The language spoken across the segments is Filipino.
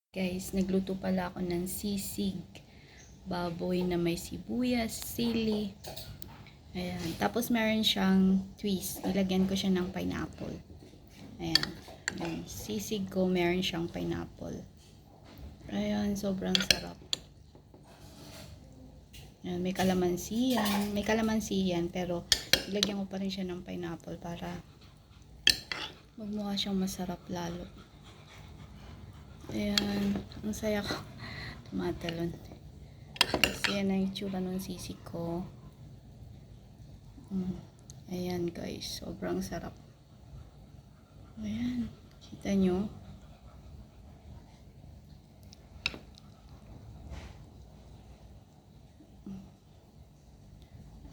Guys, nagluto pala ako ng sisig baboy na may sibuyas, sili. Ayan. Tapos meron siyang twist. Nilagyan ko siya ng pineapple. Ayan. Yung sisig ko meron siyang pineapple. Ayan, sobrang sarap. Ayan, may kalamansi yan. May kalamansi yan, pero nilagyan ko pa rin siya ng pineapple para magmukha siyang masarap lalo. Ayan, ang saya ko. Tumatalon. Kasi yan ang itsura ng sisig ko. Ayan guys, sobrang sarap. Ayan, kita nyo.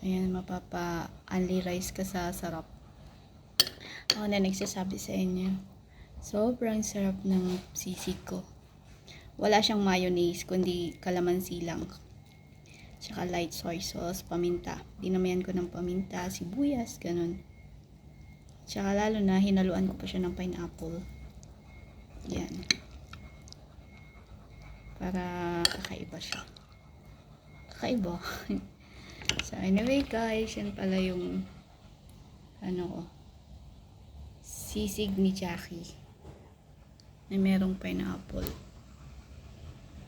Ayan, mapapa-only rice ka sa sarap. Ako na nagsasabi sa inyo. Sobrang sarap ng sisig ko. Wala siyang mayonnaise, kundi kalamansi lang. Tsaka light soy sauce, paminta. Dinamayan ko ng paminta, sibuyas, ganun. Tsaka lalo na, hinaluan ko pa siya ng pineapple. Yan. Para kakaiba siya. Kakaiba. So anyway guys, yan pala yung sisig ni Jackie na merong pineapple.